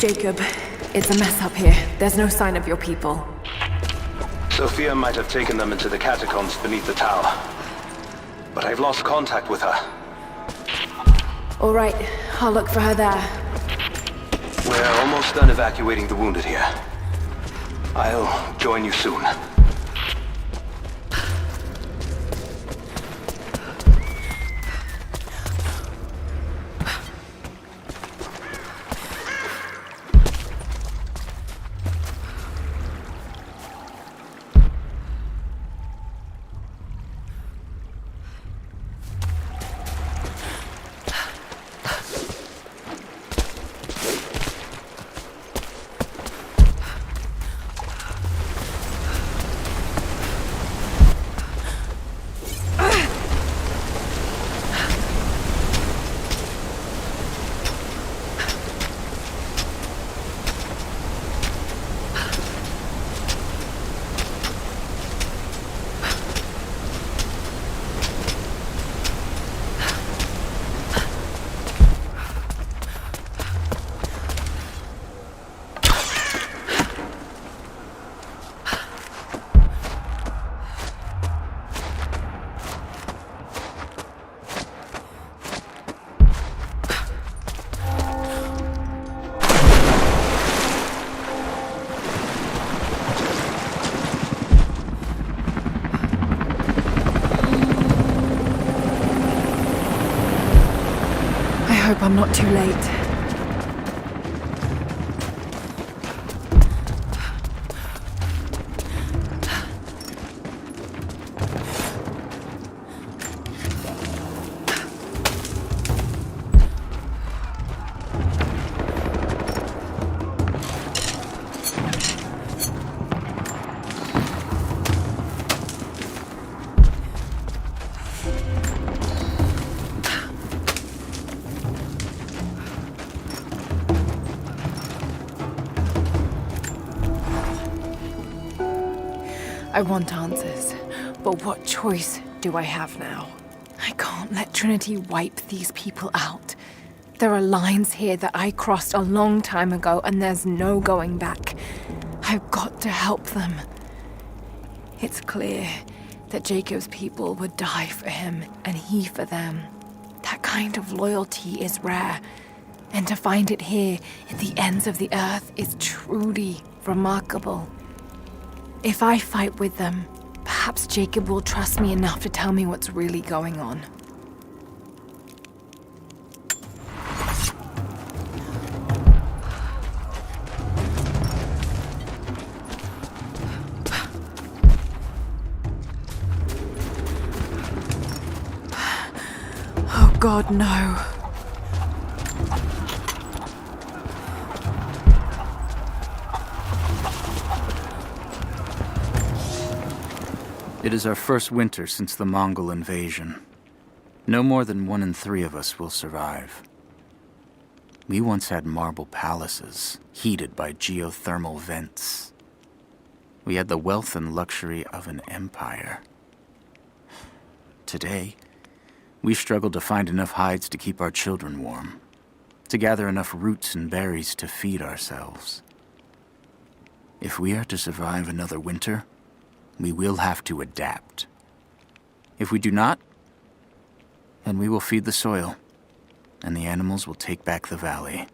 Jacob, it's a mess up here. There's no sign of your people. Sophia might have taken them into the catacombs beneath the tower. But I've lost contact with her. All right, I'll look for her there. We're almost done evacuating the wounded here. I'll join you soon. I hope I'm not too late. I want answers, but what choice do I have now? I can't let Trinity wipe these people out. There are lines here that I crossed a long time ago, and there's no going back. I've got to help them. It's clear that Jacob's people would die for him, and he for them. That kind of loyalty is rare, and to find it here at the ends of the earth is truly remarkable. If I fight with them, perhaps Jacob will trust me enough to tell me what's really going on. Oh God, no. It is our first winter since the Mongol invasion. No more than 1 in 3 of us will survive. We once had marble palaces, heated by geothermal vents. We had the wealth and luxury of an empire. Today, we struggle to find enough hides to keep our children warm, to gather enough roots and berries to feed ourselves. If we are to survive another winter, we will have to adapt. If we do not, then we will feed the soil, and the animals will take back the valley.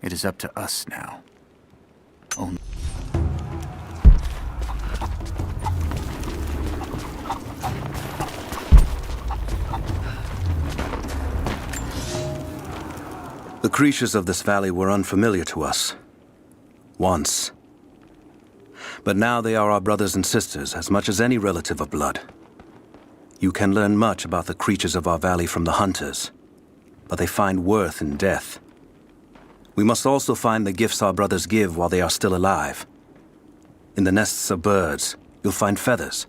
It is up to us now. Only The creatures of this valley were unfamiliar to us. Once. But now they are our brothers and sisters as much as any relative of blood. You can learn much about the creatures of our valley from the hunters, but they find worth in death. We must also find the gifts our brothers give while they are still alive. In the nests of birds, you'll find feathers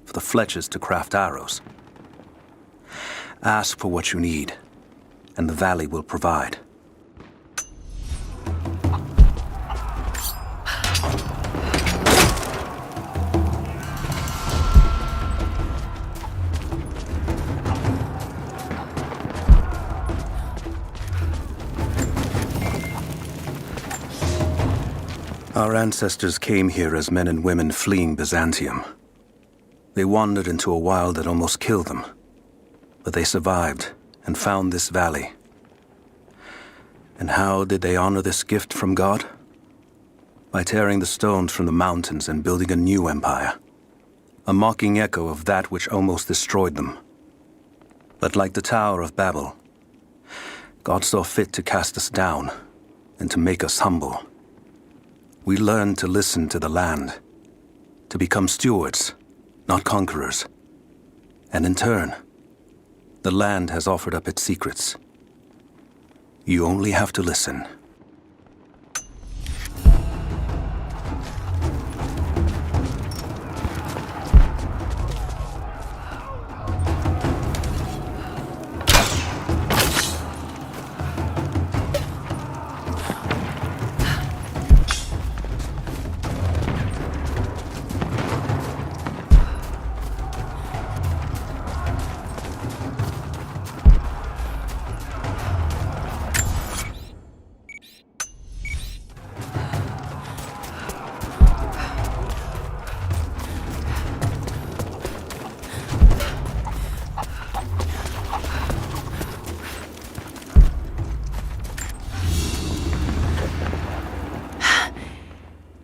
for the fletchers to craft arrows. Ask for what you need, and the valley will provide. Our ancestors came here as men and women fleeing Byzantium. They wandered into a wild that almost killed them. But they survived and found this valley. And how did they honor this gift from God? By tearing the stones from the mountains and building a new empire. A mocking echo of that which almost destroyed them. But like the Tower of Babel, God saw fit to cast us down and to make us humble. We learned to listen to the land, to become stewards, not conquerors. And in turn, the land has offered up its secrets. You only have to listen.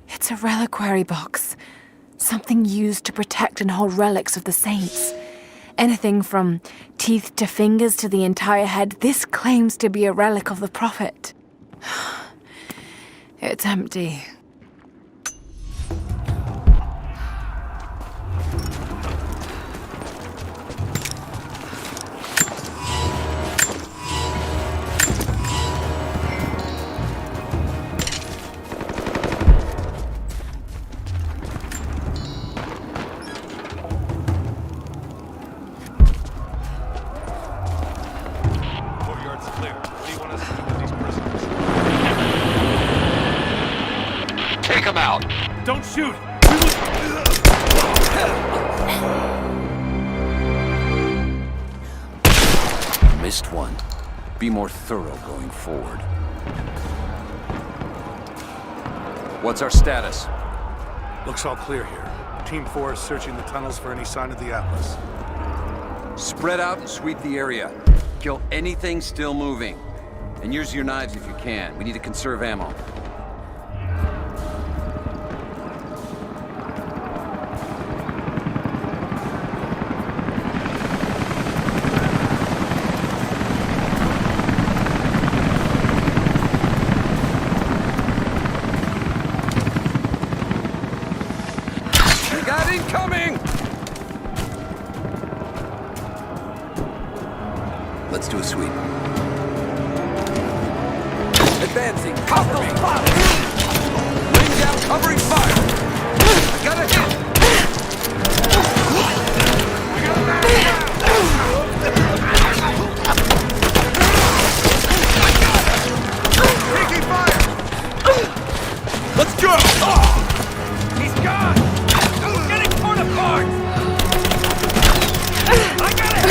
It's a reliquary box. Something used to protect and hold relics of the saints. Anything from teeth to fingers to the entire head, this claims to be a relic of the Prophet. It's empty. Take him out! Don't shoot! Missed one. Be more thorough going forward. What's our status? Looks all clear here. Team 4 is searching the tunnels for any sign of the Atlas. Spread out and sweep the area. Kill anything still moving. And use your knives if you can. We need to conserve ammo. Incoming! Let's do a sweep. Advancing! Cover me! Laying down covering fire! I got a hit! Taking fire! Let's go! He's gone! I got it!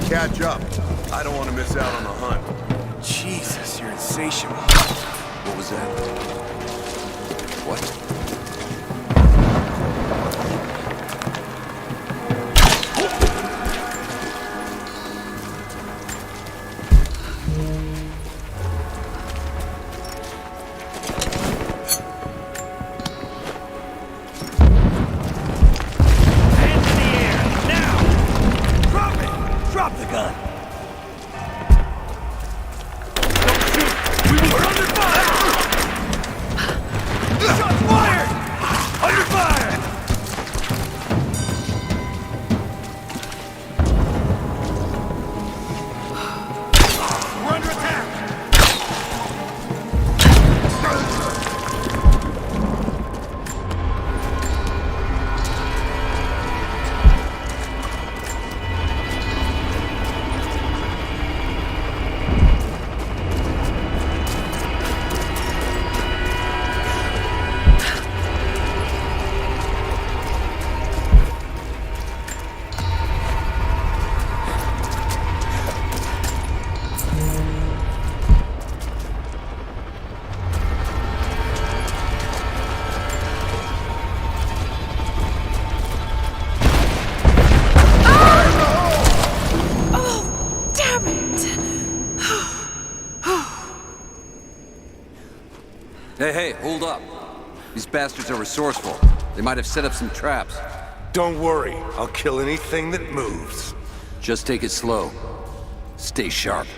Catch up. I don't want to miss out on the hunt. Jesus, you're insatiable. What was that? What? Hey, hold up. These bastards are resourceful. They might have set up some traps. Don't worry, I'll kill anything that moves. Just take it slow. Stay sharp.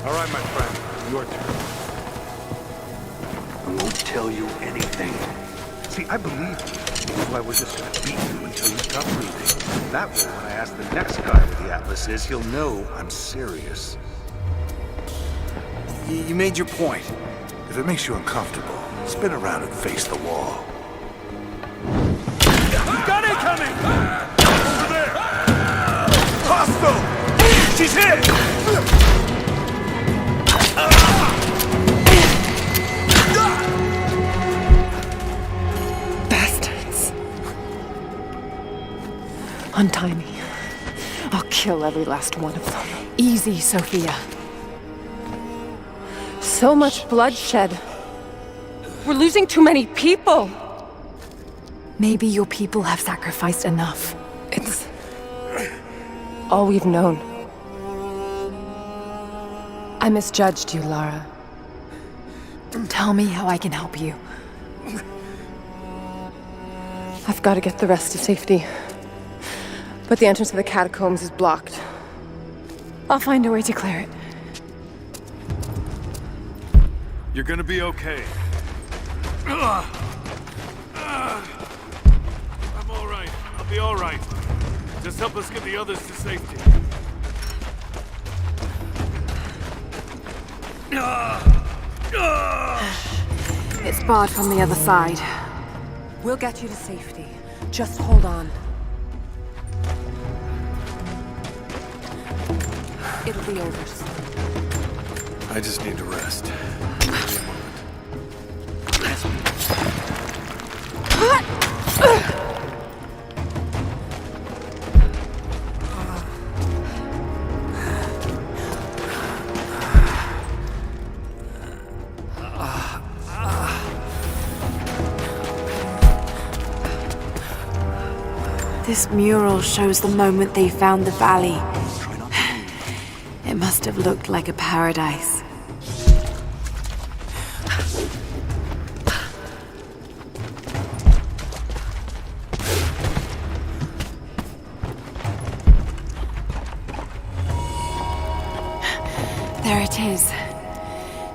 All right, my friend, your turn. I won't tell you anything. See, I believe you. That's why we're just gonna beat you until you stop breathing. That way, when I ask the next guy where the Atlas is, he'll know I'm serious. You made your point. If it makes you uncomfortable, spin around and face the wall. Got it coming! Over there! Hostile! She's hit! Bastards. Untie me. I'll kill every last one of them. Easy, Sophia. So much bloodshed. We're losing too many people. Maybe your people have sacrificed enough. It's all we've known. I misjudged you, Lara. Tell me how I can help you. I've got to get the rest to safety. But the entrance to the catacombs is blocked. I'll find a way to clear it. You're gonna be okay. I'm all right. I'll be all right. Just help us get the others to safety. It's barred from the other side. We'll get you to safety. Just hold on. It'll be over soon. I just need to rest. This mural shows the moment they found the valley. It must have looked like a paradise. There it is.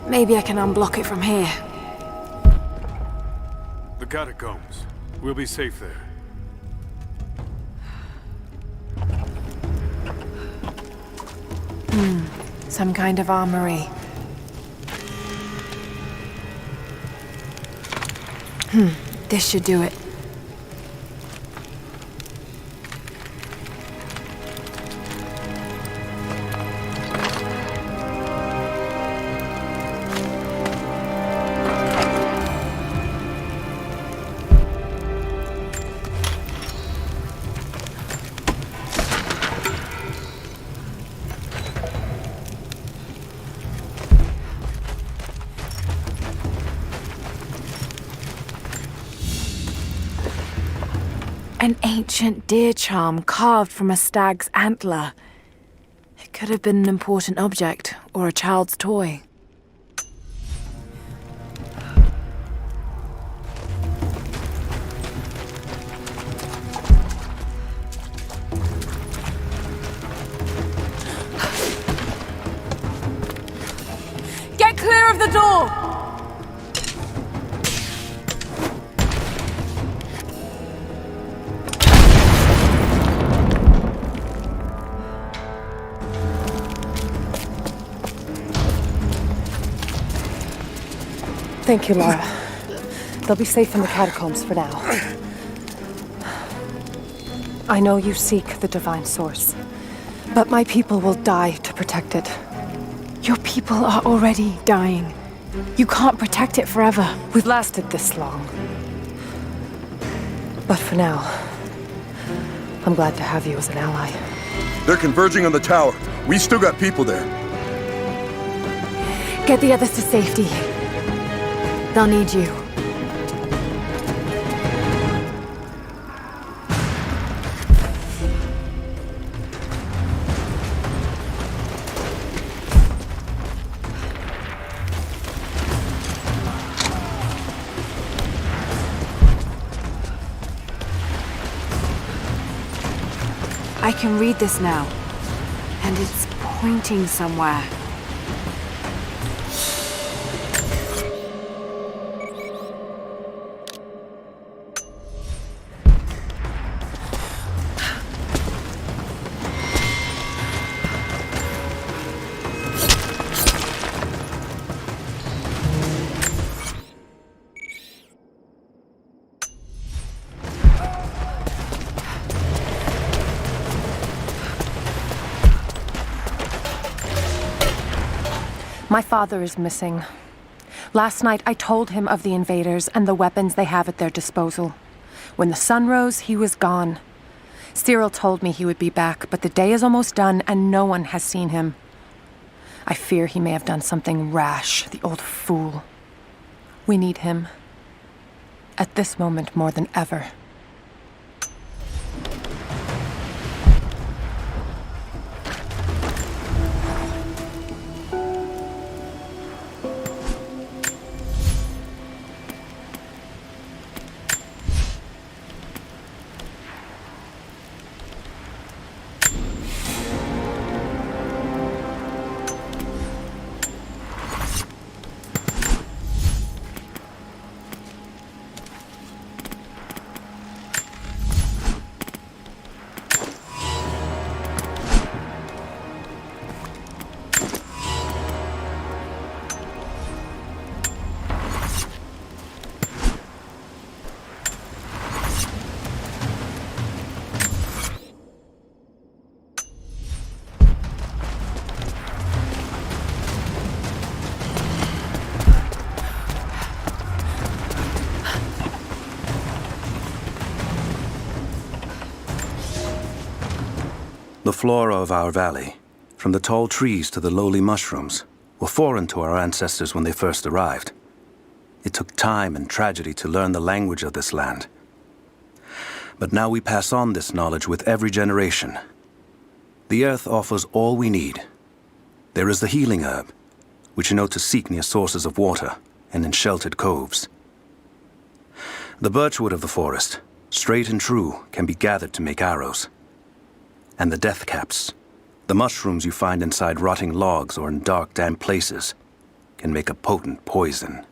Maybe I can unblock it from here. The catacombs. We'll be safe there. Some kind of armory. This should do it. An ancient deer charm carved from a stag's antler. It could have been an important object, or a child's toy. Get clear of the door! Thank you, Lara. They'll be safe in the catacombs for now. I know you seek the divine source, but my people will die to protect it. Your people are already dying. You can't protect it forever. We've lasted this long. But for now, I'm glad to have you as an ally. They're converging on the tower. We still got people there. Get the others to safety. They'll need you. I can read this now, and it's pointing somewhere. My father is missing. Last night, I told him of the invaders and the weapons they have at their disposal. When the sun rose, he was gone. Cyril told me he would be back, but the day is almost done and no one has seen him. I fear he may have done something rash, the old fool. We need him. At this moment more than ever. The flora of our valley, from the tall trees to the lowly mushrooms, were foreign to our ancestors when they first arrived. It took time and tragedy to learn the language of this land. But now we pass on this knowledge with every generation. The earth offers all we need. There is the healing herb, which you know to seek near sources of water and in sheltered coves. The birchwood of the forest, straight and true, can be gathered to make arrows. And the death caps, the mushrooms you find inside rotting logs or in dark, damp places, can make a potent poison.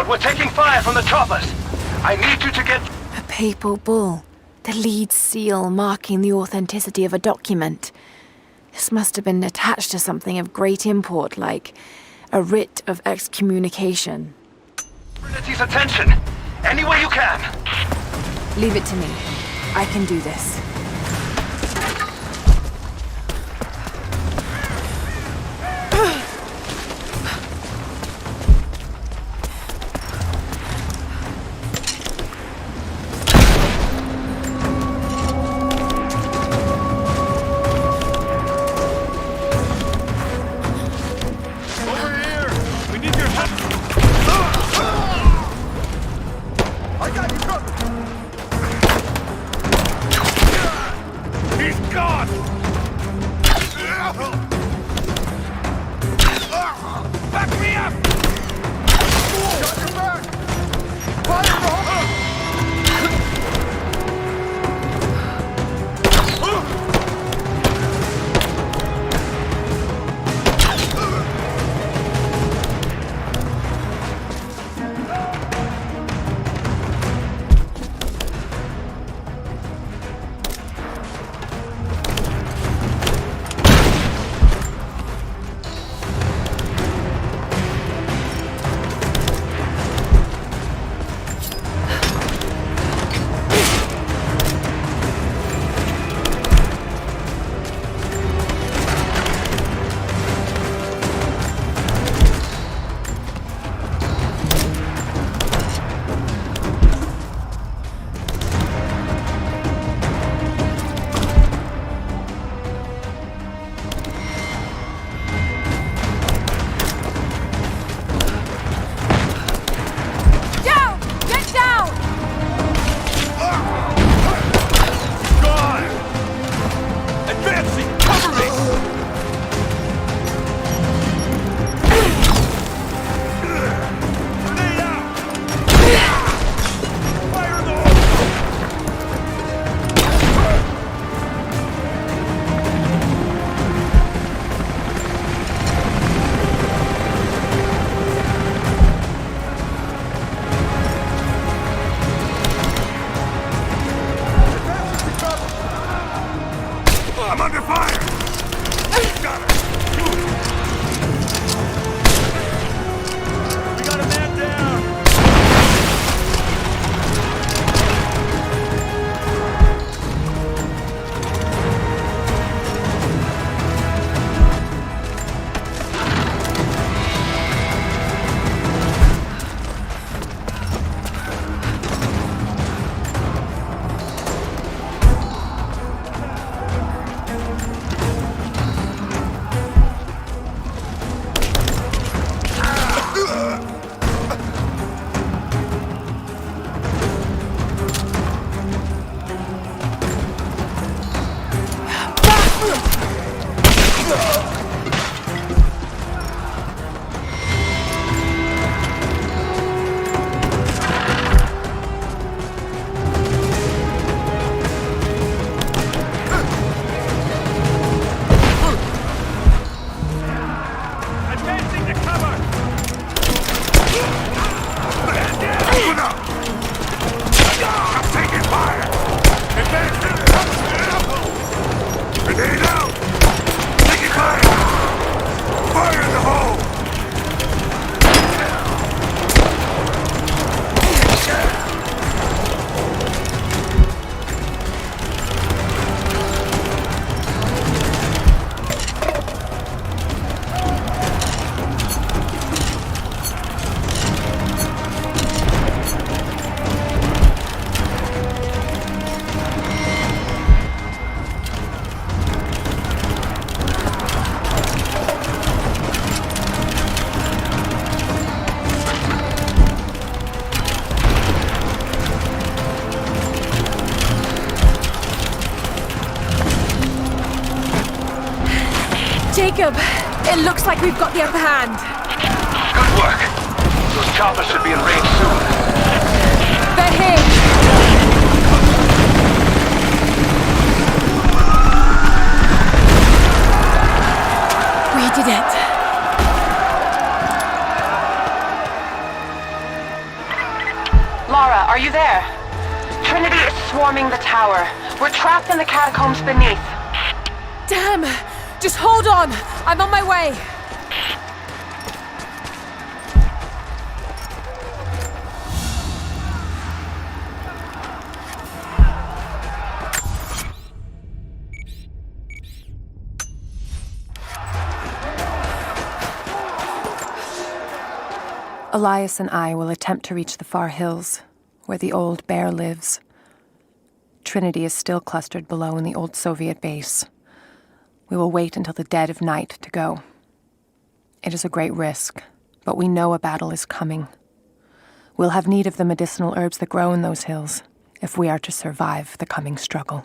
but we're taking fire from the choppers. I need you to get... A papal bull. The lead seal marking the authenticity of a document. This must have been attached to something of great import, like a writ of excommunication. Trinity's attention! Any way you can! Leave it to me. I can do this. Jacob, it looks like we've got the upper hand. Good work. Those choppers should be in range soon. They're here. We did it. swarming the tower. We're trapped in the catacombs beneath. Damn! Just hold on! I'm on my way! Elias and I will attempt to reach the far hills, where the old bear lives. Trinity is still clustered below in the old Soviet base. We will wait until the dead of night to go. It is a great risk, but we know a battle is coming. We'll have need of the medicinal herbs that grow in those hills if we are to survive the coming struggle.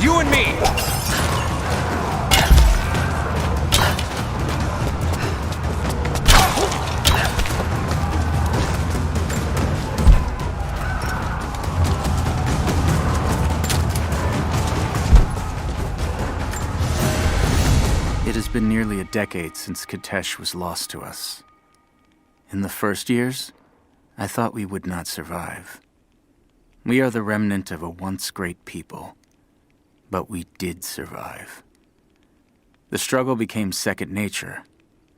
You and me! It has been nearly a decade since Kitezh was lost to us. In the first years, I thought we would not survive. We are the remnant of a once great people, but we did survive. The struggle became second nature,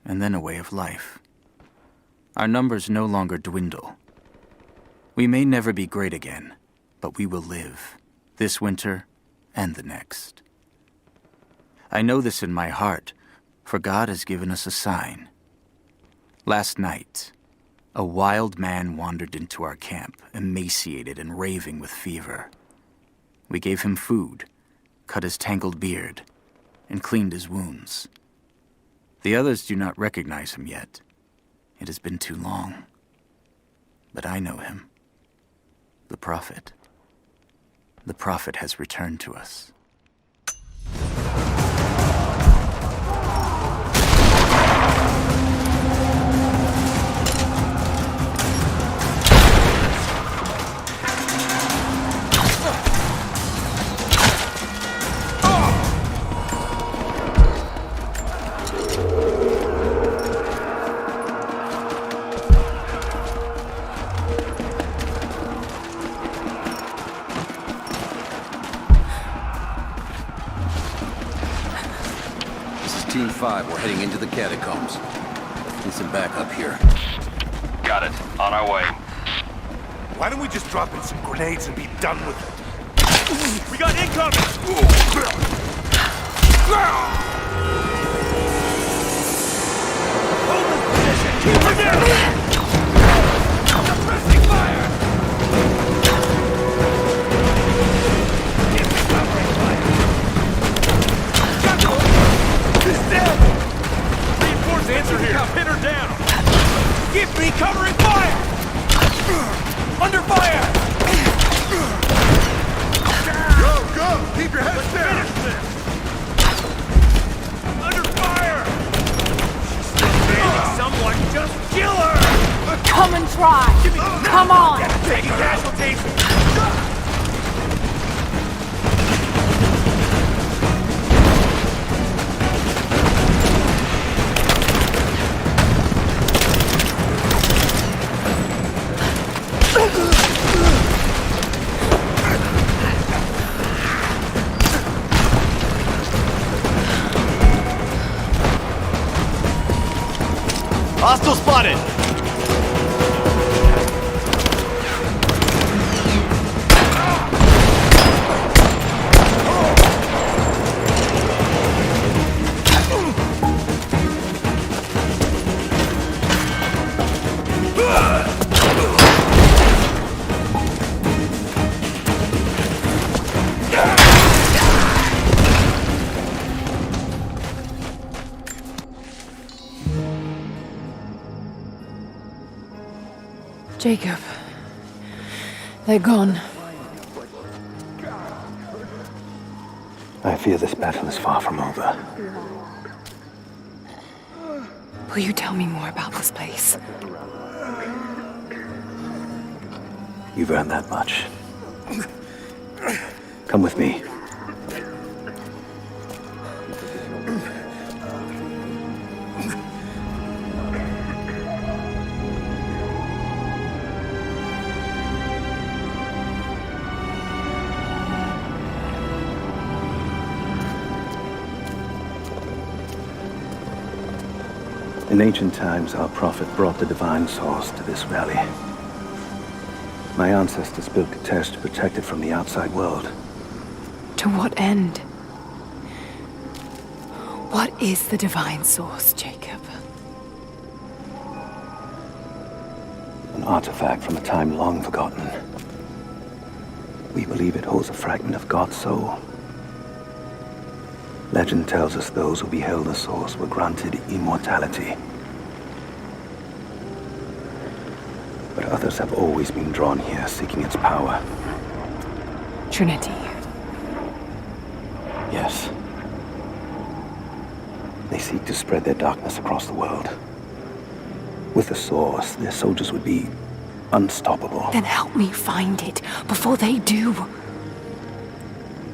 and then a way of life. Our numbers no longer dwindle. We may never be great again, but we will live, this winter and the next. I know this in my heart, for God has given us a sign. Last night, a wild man wandered into our camp, emaciated and raving with fever. We gave him food, cut his tangled beard, and cleaned his wounds. The others do not recognize him yet. It has been too long. But I know him. The Prophet. The Prophet has returned to us. Team 5, we're heading into the catacombs. Need some backup here. Got it. On our way. Why don't we just drop in some grenades and be done with it? We got incoming! Hold this position! Keep her down! Suppressing fire! Keep recovering fire! He's dead! Reinforced answer here! Pin her down! Keep me covering fire! Under fire! Go, go! Keep your heads down! Finish this! Under fire! Someone just kill her! Come and try! Come on! Taking casualties! Hostile spotted! Jacob. They're gone. I fear this battle is far from over. Will you tell me more about this place? You've earned that much. Come with me. In ancient times, our prophet brought the divine source to this valley. My ancestors built Kitezh to protect it from the outside world. To what end? What is the divine source, Jacob? An artifact from a time long forgotten. We believe it holds a fragment of God's soul. Legend tells us those who beheld the source were granted immortality. But others have always been drawn here, seeking its power. Trinity. Yes. They seek to spread their darkness across the world. With the source, their soldiers would be unstoppable. Then help me find it before they do.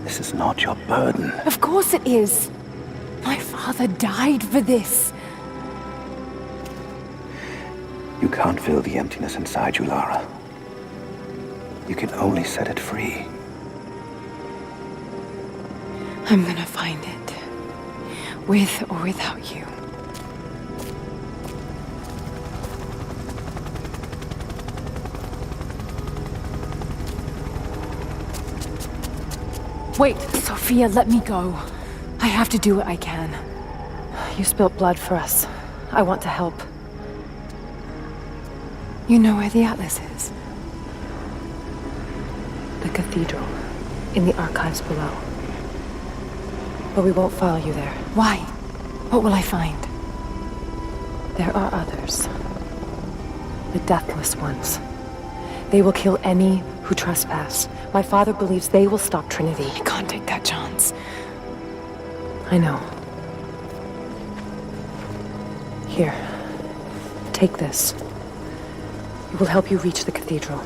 This is not your burden. Of course it is. My father died for this. You can't fill the emptiness inside you, Lara. You can only set it free. I'm gonna find it. With or without you. Wait, Sophia, let me go. I have to do what I can. You spilt blood for us. I want to help. You know where the Atlas is? The cathedral. In the archives below. But we won't follow you there. Why? What will I find? There are others. The deathless ones. They will kill any who trespass. My father believes they will stop Trinity. I can't take that chance. I know. Here. Take this. It will help you reach the cathedral.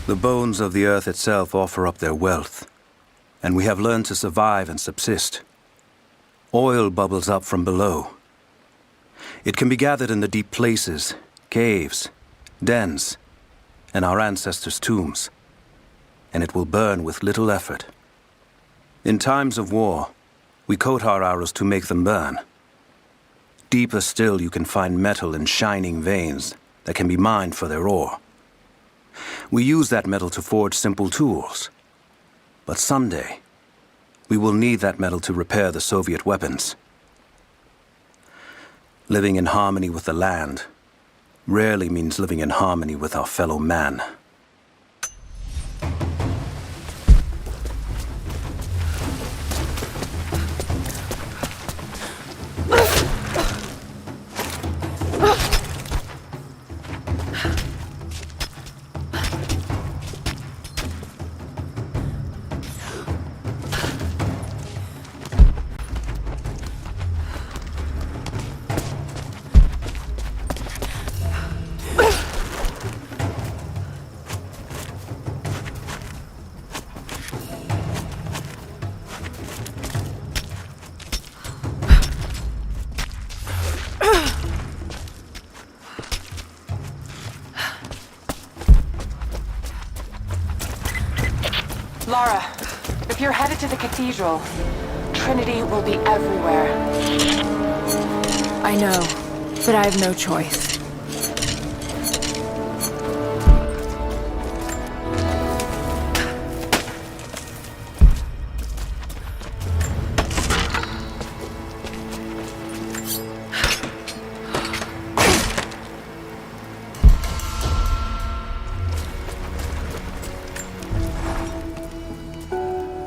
The bones of the earth itself offer up their wealth, and we have learned to survive and subsist. Oil bubbles up from below. It can be gathered in the deep places, caves, dens, and our ancestors' tombs, and it will burn with little effort. In times of war, we coat our arrows to make them burn. Deeper still, you can find metal in shining veins that can be mined for their ore. We use that metal to forge simple tools. But someday, we will need that metal to repair the Soviet weapons. Living in harmony with the land rarely means living in harmony with our fellow man. Lara, if you're headed to the cathedral, Trinity will be everywhere. I know, but I have no choice.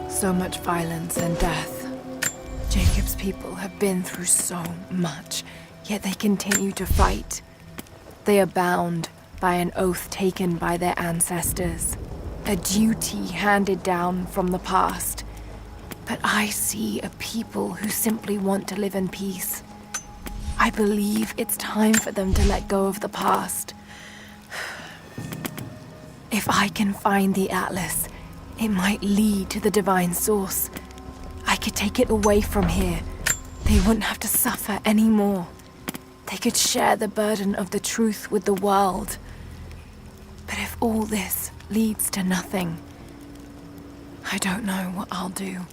So much violence and death. Jacob's people have been through so much, yet they continue to fight. They are bound by an oath taken by their ancestors, a duty handed down from the past. But I see a people who simply want to live in peace. I believe it's time for them to let go of the past. If I can find the Atlas, it might lead to the divine source. I could take it away from here. They wouldn't have to suffer anymore. They could share the burden of the truth with the world. But if all this leads to nothing, I don't know what I'll do.